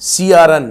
CRN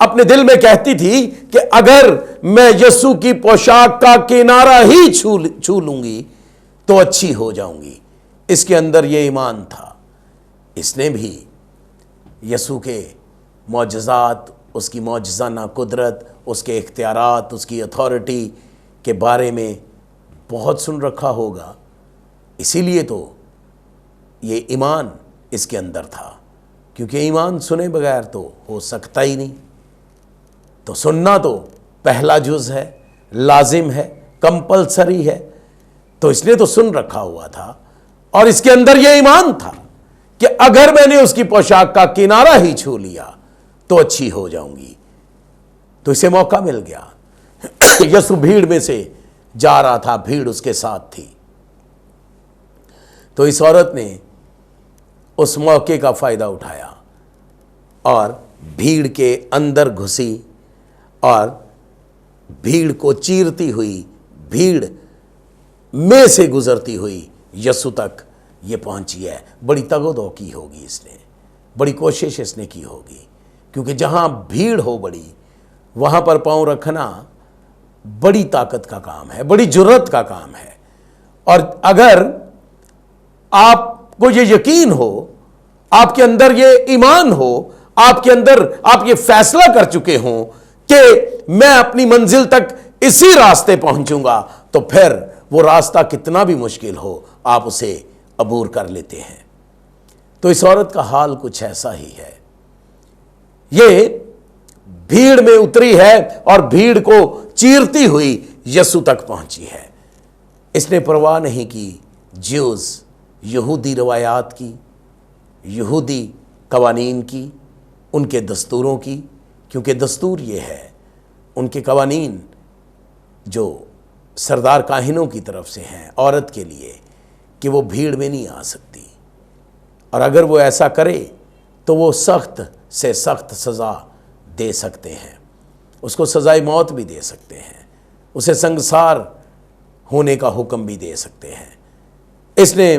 اپنے دل میں کہتی تھی کہ اگر میں یسوع کی پوشاک کا کنارہ ہی چھو لوں گی تو اچھی ہو جاؤں گی۔ اس کے اندر یہ ایمان تھا۔ اس نے بھی یسوع کے معجزات، اس کی معجزانہ قدرت، اس کے اختیارات، اس کی اتھارٹی کے بارے میں بہت سن رکھا ہوگا، اسی لیے تو یہ ایمان اس کے اندر تھا، کیونکہ ایمان سنے بغیر تو ہو سکتا ہی نہیں۔ تو سننا تو پہلا جز ہے، لازم ہے، کمپلسری ہے، تو اس نے تو سن رکھا ہوا تھا، اور اس کے اندر یہ ایمان تھا کہ اگر میں نے اس کی پوشاک کا کنارہ ہی چھو لیا تو اچھی ہو جاؤں گی۔ تو اسے موقع مل گیا۔ یسوع بھیڑ میں سے جا رہا تھا، بھیڑ اس کے ساتھ تھی، تو اس عورت نے اس موقع کا فائدہ اٹھایا اور بھیڑ کے اندر گھسی اور بھیڑ کو چیرتی ہوئی، بھیڑ میں سے گزرتی ہوئی یسوع تک یہ پہنچی ہے۔ بڑی تگ و دو کی ہوگی اس نے، بڑی کوشش اس نے کی ہوگی، کیونکہ جہاں بھیڑ ہو بڑی، وہاں پر پاؤں رکھنا بڑی طاقت کا کام ہے، بڑی جرات کا کام ہے۔ اور اگر آپ کو یہ یقین ہو، آپ کے اندر یہ ایمان ہو، آپ کے اندر آپ یہ فیصلہ کر چکے ہوں کہ میں اپنی منزل تک اسی راستے پہنچوں گا، تو پھر وہ راستہ کتنا بھی مشکل ہو آپ اسے عبور کر لیتے ہیں۔ تو اس عورت کا حال کچھ ایسا ہی ہے۔ یہ بھیڑ میں اتری ہے اور بھیڑ کو چیرتی ہوئی یسوع تک پہنچی ہے۔ اس نے پرواہ نہیں کی جیوز، یہودی روایات کی، یہودی قوانین کی، ان کے دستوروں کی، کیونکہ دستور یہ ہے، ان کے قوانین جو سردار کاہنوں کی طرف سے ہیں عورت کے لیے، کہ وہ بھیڑ میں نہیں آ سکتی، اور اگر وہ ایسا کرے تو وہ سخت سے سخت سزا دے سکتے ہیں، اس کو سزائے موت بھی دے سکتے ہیں، اسے سنگسار ہونے کا حکم بھی دے سکتے ہیں۔ اس نے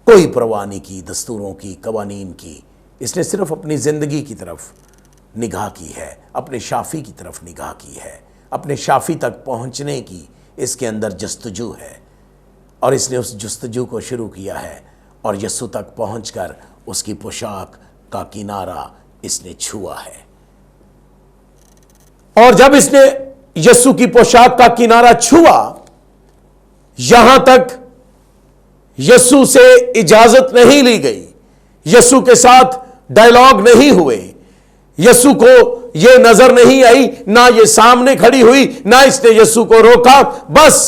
کوئی پرواہ نہیں کی دستوروں کی، قوانین کی، اس نے صرف اپنی زندگی کی طرف نگاہ کی ہے، اپنے شافی کی طرف نگاہ کی ہے، اپنے شافی تک پہنچنے کی اس کے اندر جستجو ہے، اور اس نے اس جستجو کو شروع کیا ہے، اور یسوع تک پہنچ کر اس کی پوشاک کا کنارہ اس نے چھوا ہے۔ اور جب اس نے یسوع کی پوشاک کا کنارہ چھوا، یہاں تک یسوع سے اجازت نہیں لی گئی، یسوع کے ساتھ ڈائیلاگ نہیں ہوئے، یسوع کو یہ نظر نہیں آئی، نہ یہ سامنے کھڑی ہوئی، نہ اس نے یسوع کو روکا، بس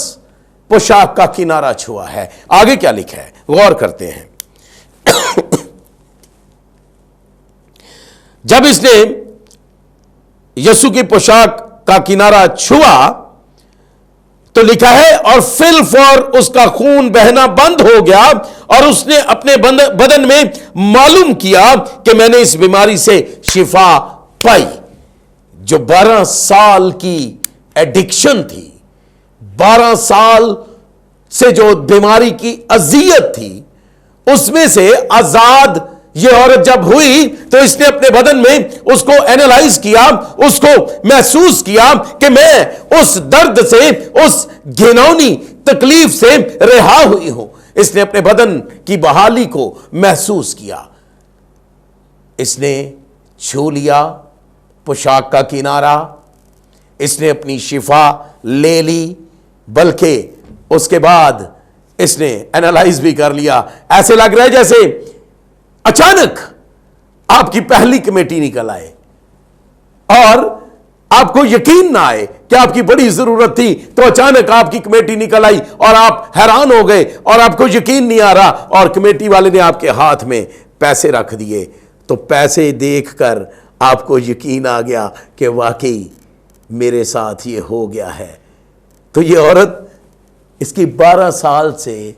پوشاک کا کنارہ چھوا ہے۔ آگے کیا لکھا ہے غور کرتے ہیں۔ جب اس نے یسوع کی پوشاک کا کنارہ چھوا تو لکھا ہے اور فی الفور اس کا خون بہنا بند ہو گیا، اور اس نے اپنے بدن میں معلوم کیا کہ میں نے اس بیماری سے شفا پائی۔ جو 12 سال کی ایڈکشن تھی، 12 سال سے جو بیماری کی اذیت تھی، اس میں سے آزاد یہ عورت جب ہوئی تو اس نے اپنے بدن میں اس کو اینالائز کیا، اس کو محسوس کیا کہ میں اس درد سے، اس گھناؤنی تکلیف سے رہا ہوئی ہوں۔ اس نے اپنے بدن کی بحالی کو محسوس کیا، اس نے چھو لیا پوشاک کا کنارہ، اس نے اپنی شفا لے لی، بلکہ اس کے بعد اس نے اینالائز بھی کر لیا۔ ایسے لگ رہا ہے جیسے اچانک آپ کی پہلی کمیٹی نکل آئے اور آپ کو یقین نہ آئے کہ آپ کی بڑی ضرورت تھی، تو اچانک آپ کی کمیٹی نکل آئی اور آپ حیران ہو گئے اور آپ کو یقین نہیں آ رہا، اور کمیٹی والے نے آپ کے ہاتھ میں پیسے رکھ دیے، تو پیسے دیکھ کر آپ کو یقین آ گیا کہ واقعی میرے ساتھ یہ ہو گیا ہے۔ تو یہ عورت، اس کی 12 سال سے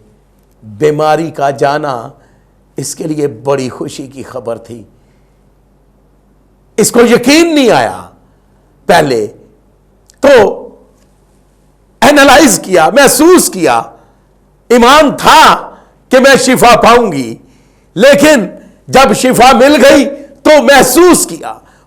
بیماری کا جانا اس کے لیے بڑی خوشی کی خبر تھی۔ اس کو یقین نہیں آیا پہلے، تو اینالائز کیا، محسوس کیا، ایمان تھا کہ میں شفا پاؤں گی، لیکن جب شفا مل گئی تو محسوس کیا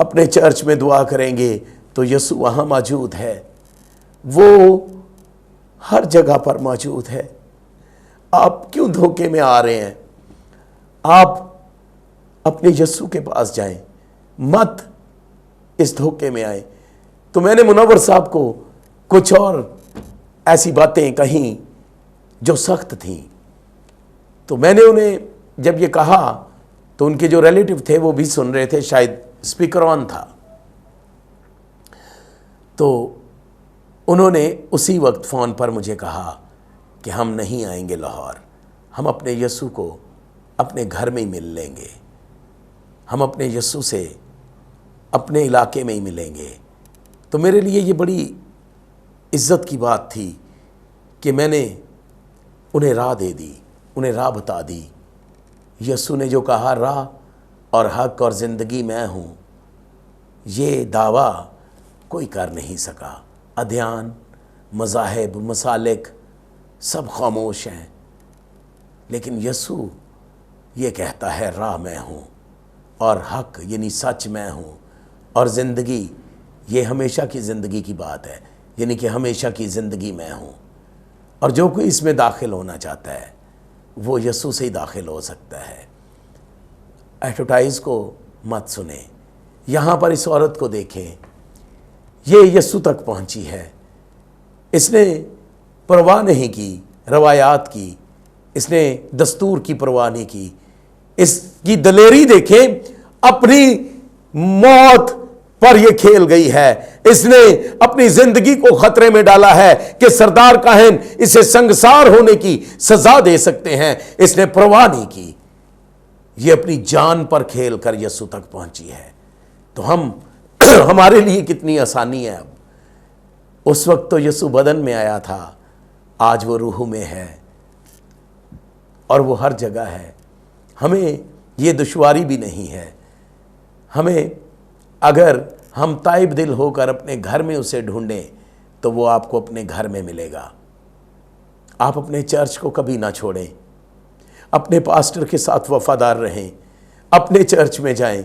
اپنے چرچ میں دعا کریں گے تو یسوع وہاں موجود ہے، وہ ہر جگہ پر موجود ہے۔ آپ کیوں دھوکے میں آ رہے ہیں؟ آپ اپنے یسوع کے پاس جائیں، مت اس دھوکے میں آئیں۔ تو میں نے منور صاحب کو کچھ اور ایسی باتیں کہیں جو سخت تھیں، تو میں نے انہیں جب یہ کہا تو ان کے جو ریلیٹیو تھے وہ بھی سن رہے تھے، شاید اسپیکر آن تھا، تو انہوں نے اسی وقت فون پر مجھے کہا کہ ہم نہیں آئیں گے لاہور، ہم اپنے یسوع کو اپنے گھر میں ہی مل لیں گے، ہم اپنے یسوع سے اپنے علاقے میں ہی ملیں گے۔ تو میرے لیے یہ بڑی عزت کی بات تھی کہ میں نے انہیں راہ دے دی، انہیں راہ بتا دی۔ یسوع نے جو کہا راہ اور حق اور زندگی میں ہوں، یہ دعویٰ کوئی کر نہیں سکا۔ ادیان، مذاہب، مسالک سب خاموش ہیں، لیکن یسوع یہ کہتا ہے راہ میں ہوں، اور حق یعنی سچ میں ہوں، اور زندگی یہ ہمیشہ کی زندگی کی بات ہے، یعنی کہ ہمیشہ کی زندگی میں ہوں۔ اور جو کوئی اس میں داخل ہونا چاہتا ہے وہ یسوع سے ہی داخل ہو سکتا ہے۔ ایڈورٹائز کو مت سنیں، یہاں پر اس عورت کو دیکھیں، یہ یسوع تک پہنچی ہے، اس نے پرواہ نہیں کی روایات کی، اس نے دستور کی پرواہ نہیں کی۔ اس کی دلیری دیکھیں، اپنی موت پر یہ کھیل گئی ہے، اس نے اپنی زندگی کو خطرے میں ڈالا ہے کہ سردار کاہن اسے سنگسار ہونے کی سزا دے سکتے ہیں، اس نے پرواہ نہیں کی، یہ اپنی جان پر کھیل کر یسوع تک پہنچی ہے۔ تو ہمارے لیے کتنی آسانی ہے اب۔ اس وقت تو یسوع بدن میں آیا تھا، آج وہ روح میں ہے اور وہ ہر جگہ ہے۔ ہمیں یہ دشواری بھی نہیں ہے، ہمیں اگر ہم تائب دل ہو کر اپنے گھر میں اسے ڈھونڈیں تو وہ آپ کو اپنے گھر میں ملے گا۔ آپ اپنے چرچ کو کبھی نہ چھوڑیں، اپنے پاسٹر کے ساتھ وفادار رہیں، اپنے چرچ میں جائیں،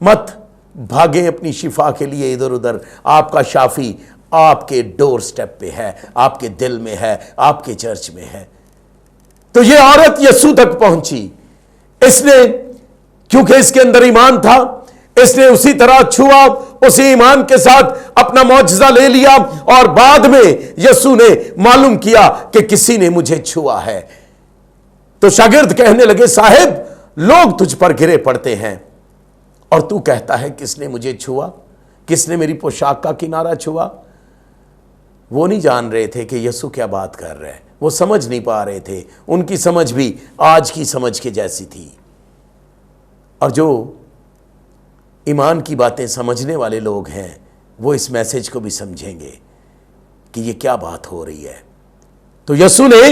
مت بھاگیں اپنی شفا کے لیے ادھر ادھر۔ آپ کا شافی آپ کے ڈور سٹیپ پہ ہے، آپ کے دل میں ہے، آپ کے چرچ میں ہے۔ تو یہ عورت یسوع تک پہنچی، اس نے کیونکہ اس کے اندر ایمان تھا، اس نے اسی طرح چھوا، اسی ایمان کے ساتھ اپنا معجزہ لے لیا، اور بعد میں یسوع نے معلوم کیا کہ کسی نے مجھے چھوا ہے۔ تو شاگرد کہنے لگے صاحب لوگ تجھ پر گرے پڑتے ہیں اور تو کہتا ہے کس نے مجھے چھوا، کس نے میری پوشاک کا کنارہ چھوا۔ وہ نہیں جان رہے تھے کہ یسوع کیا بات کر رہے ہیں، وہ سمجھ نہیں پا رہے تھے، ان کی سمجھ بھی آج کی سمجھ کے جیسی تھی۔ اور جو ایمان کی باتیں سمجھنے والے لوگ ہیں وہ اس میسج کو بھی سمجھیں گے کہ یہ کیا بات ہو رہی ہے۔ تو یسوع نے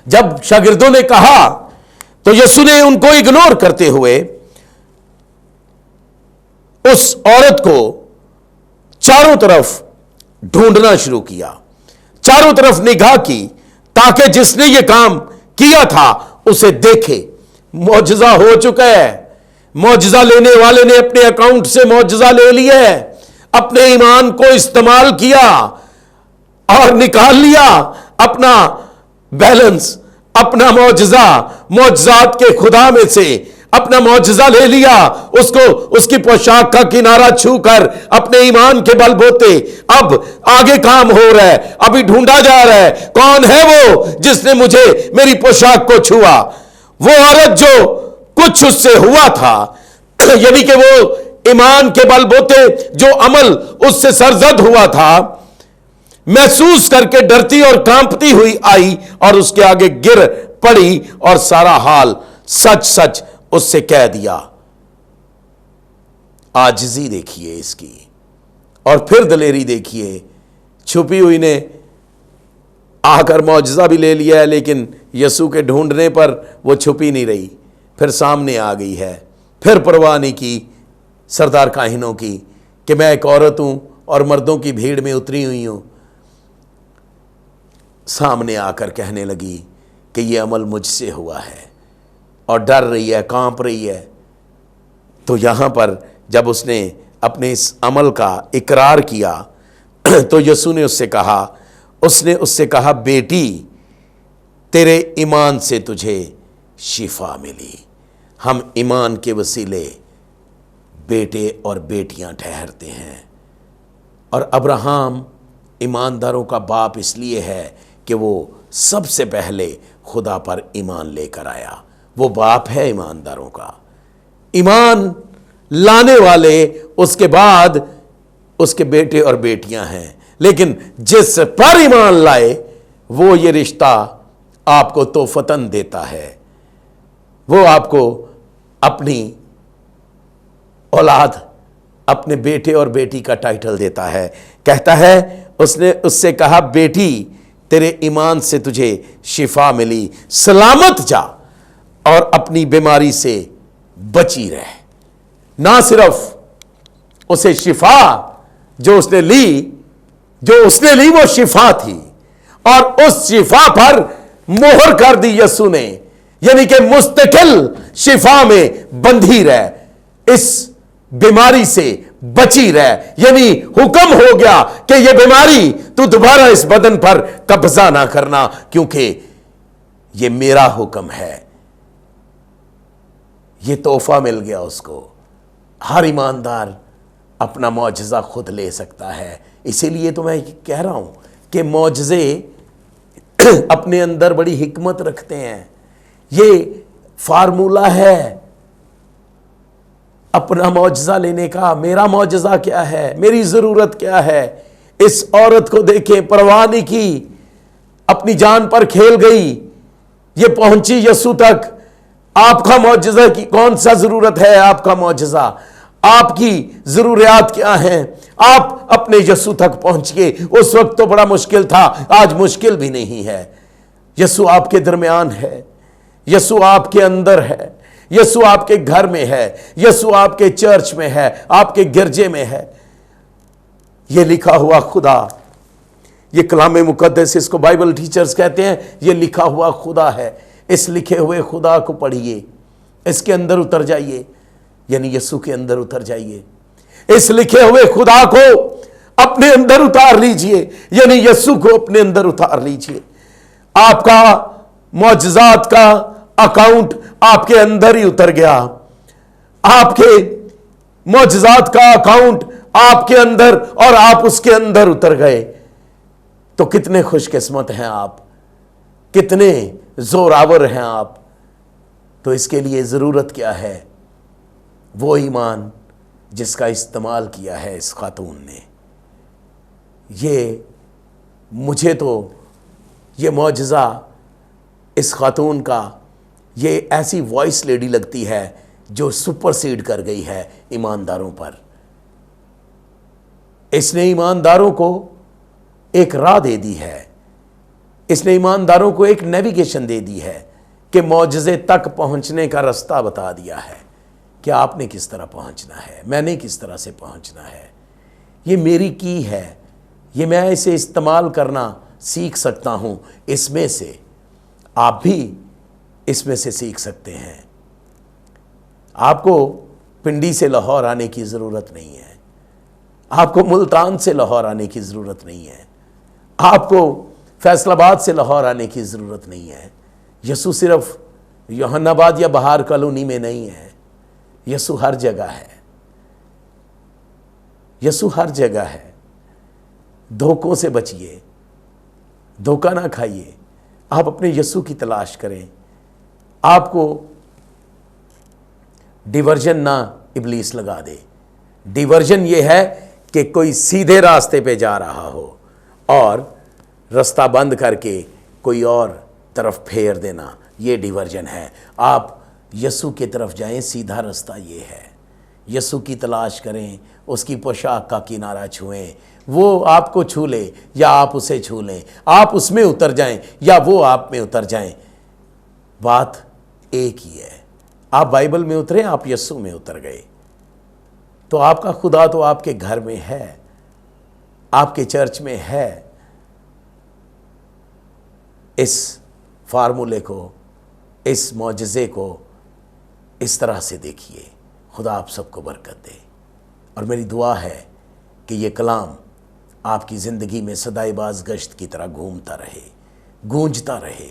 جب شاگردوں نے کہا تو یسوع نے ان کو اگنور کرتے ہوئے اس عورت کو چاروں طرف ڈھونڈنا شروع کیا، چاروں طرف نگاہ کی تاکہ جس نے یہ کام کیا تھا اسے دیکھے۔ معجزہ ہو چکا ہے، معجزہ لینے والے نے اپنے اکاؤنٹ سے معجزہ لے لیا ہے، اپنے ایمان کو استعمال کیا اور نکال لیا اپنا بیلنس، اپنا معجزہ، معجزات کے خدا میں سے اپنا معجزہ لے لیا، اس کو اس کی پوشاک کا کنارہ چھو کر اپنے ایمان کے بل بوتے اب آگے کام ہو رہا ہے، ابھی ڈھونڈا جا رہا ہے کون ہے وہ جس نے مجھے میری پوشاک کو چھوا۔ وہ عورت جو کچھ اس سے ہوا تھا، یعنی کہ وہ ایمان کے بل بوتے جو عمل اس سے سرزد ہوا تھا، محسوس کر کے ڈرتی اور کانپتی ہوئی آئی اور اس کے آگے گر پڑی اور سارا حال سچ سچ اس سے کہہ دیا۔ عاجزی دیکھیے اس کی، اور پھر دلیری دیکھیے، چھپی ہوئی نے آ کر معجزہ بھی لے لیا ہے، لیکن یسوع کے ڈھونڈنے پر وہ چھپی نہیں رہی، پھر سامنے آ گئی ہے، پھر پرواہ نہیں کی سردار کاہنوں کی کہ میں ایک عورت ہوں اور مردوں کی بھیڑ میں اتری ہوئی ہوں۔ سامنے آ کر کہنے لگی کہ یہ عمل مجھ سے ہوا ہے، اور ڈر رہی ہے، کانپ رہی ہے۔ تو یہاں پر جب اس نے اپنے اس عمل کا اقرار کیا تو یسوع نے اس نے اس سے کہا بیٹی تیرے ایمان سے تجھے شفا ملی۔ ہم ایمان کے وسیلے بیٹے اور بیٹیاں ٹھہرتے ہیں، اور ابراہم ایمانداروں کا باپ اس لیے ہے کہ وہ سب سے پہلے خدا پر ایمان لے کر آیا۔ وہ باپ ہے ایمانداروں کا۔ ایمان لانے والے اس کے بعد اس کے بیٹے اور بیٹیاں ہیں، لیکن جس پر ایمان لائے وہ یہ رشتہ آپ کو توفتاً دیتا ہے، وہ آپ کو اپنی اولاد، اپنے بیٹے اور بیٹی کا ٹائٹل دیتا ہے۔ کہتا ہے اس نے اس سے کہا بیٹی تیرے ایمان سے تجھے شفا ملی، سلامت جا اور اپنی بیماری سے بچی رہ۔ نہ صرف اسے شفا جو اس نے لی وہ شفا تھی، اور اس شفا پر مہر کر دی یسوع نے، یعنی کہ مستقل شفا میں بندھی رہ، اس بیماری سے بچی رہ، یعنی حکم ہو گیا کہ یہ بیماری تو دوبارہ اس بدن پر قبضہ نہ کرنا، کیونکہ یہ میرا حکم ہے۔ یہ تحفہ مل گیا اس کو۔ ہر ایماندار اپنا معجزہ خود لے سکتا ہے۔ اسی لیے تو میں کہہ رہا ہوں کہ معجزے اپنے اندر بڑی حکمت رکھتے ہیں۔ یہ فارمولہ ہے اپنا معجزہ لینے کا۔ میرا معجزہ کیا ہے، میری ضرورت کیا ہے۔ اس عورت کو دیکھیں، پرواہ نہیں کی، اپنی جان پر کھیل گئی، یہ پہنچی یسوع تک۔ آپ کا معجزہ کی کون سا ضرورت ہے؟ آپ کا معجزہ، آپ کی ضروریات کیا ہیں؟ آپ اپنے یسوع تک پہنچ گئے۔ اس وقت تو بڑا مشکل تھا، آج مشکل بھی نہیں ہے۔ یسوع آپ کے درمیان ہے، یسوع آپ کے اندر ہے، یسوع آپ کے گھر میں ہے، یسوع آپ کے چرچ میں ہے، آپ کے گرجے میں ہے۔ یہ لکھا ہوا خدا، یہ کلام مقدس، اس کو بائبل ٹیچرز کہتے ہیں، یہ لکھا ہوا خدا ہے۔ اس لکھے ہوئے خدا کو پڑھیے، اس کے اندر اتر جائیے، یعنی یسوع کے اندر اتر جائیے۔ اس لکھے ہوئے خدا کو اپنے اندر اتار لیجئے، یعنی یسوع کو اپنے اندر اتار لیجئے۔ آپ کا معجزات کا اکاؤنٹ آپ کے اندر ہی اتر گیا۔ آپ کے معجزات کا اکاؤنٹ آپ کے اندر، اور آپ اس کے اندر اتر گئے۔ تو کتنے خوش قسمت ہیں آپ، کتنے زوراور ہیں آپ۔ تو اس کے لیے ضرورت کیا ہے؟ وہ ایمان جس کا استعمال کیا ہے اس خاتون نے۔ مجھے تو یہ معجزہ اس خاتون کا، یہ ایسی وائس لیڈی لگتی ہے جو سپر سیڈ کر گئی ہے ایمانداروں پر۔ اس نے ایمانداروں کو ایک راہ دے دی ہے، اس نے ایمانداروں کو ایک نیویگیشن دے دی ہے کہ معجزے تک پہنچنے کا رستہ بتا دیا ہے کہ آپ نے کس طرح پہنچنا ہے، میں نے کس طرح سے پہنچنا ہے۔ یہ میری کی ہے، یہ میں اسے استعمال کرنا سیکھ سکتا ہوں۔ اس میں سے آپ بھی اس میں سے سیکھ سکتے ہیں۔ آپ کو پنڈی سے لاہور آنے کی ضرورت نہیں ہے، آپ کو ملتان سے لاہور آنے کی ضرورت نہیں ہے، آپ کو فیصل آباد سے لاہور آنے کی ضرورت نہیں ہے۔ یسوع صرف یوحنا آباد یا بہار کالونی میں نہیں ہے، یسوع ہر جگہ ہے، یسوع ہر جگہ ہے۔ دھوکوں سے بچیے، دھوکہ نہ کھائیے، آپ اپنے یسوع کی تلاش کریں۔ آپ کو ڈیورژن نہ ابلیس لگا دے۔ ڈیورژن یہ ہے کہ کوئی سیدھے راستے پہ جا رہا ہو اور رستہ بند کر کے کوئی اور طرف پھیر دینا، یہ ڈیورژن ہے۔ آپ یسوع کی طرف جائیں، سیدھا رستہ یہ ہے۔ یسوع کی تلاش کریں، اس کی پوشاک کا کنارہ چھوئیں، وہ آپ کو چھو لے یا آپ اسے چھو لیں، آپ اس میں اتر جائیں یا وہ آپ میں اتر جائیں، بات ایک ہی ہے۔ آپ بائبل میں اترے، آپ یسوع میں اتر گئے، تو آپ کا خدا تو آپ کے گھر میں ہے، آپ کے چرچ میں ہے۔ اس فارمولے کو، اس معجزے کو اس طرح سے دیکھیے۔ خدا آپ سب کو برکت دے، اور میری دعا ہے کہ یہ کلام آپ کی زندگی میں صدائے باز گشت کی طرح گھومتا رہے، گونجتا رہے،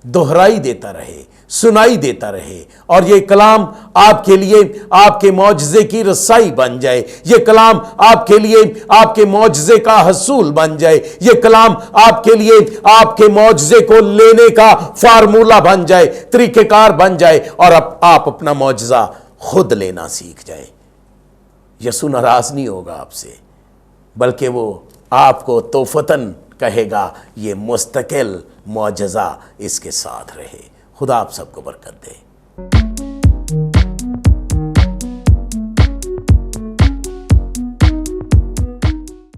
دہرائی دیتا رہے، سنائی دیتا رہے، اور یہ کلام آپ کے لیے آپ کے معجزے کی رسائی بن جائے، یہ کلام آپ کے لیے آپ کے معجزے کا حصول بن جائے، یہ کلام آپ کے لیے آپ کے معجزے کو لینے کا فارمولہ بن جائے، طریقہ کار بن جائے، اور آپ اپنا معجزہ خود لینا سیکھ جائیں۔ یسوع ناراض نہیں ہوگا آپ سے، بلکہ وہ آپ کو توفتاً کہے گا یہ مستقل معجزہ اس کے ساتھ رہے۔ خدا آپ سب کو برکت دے۔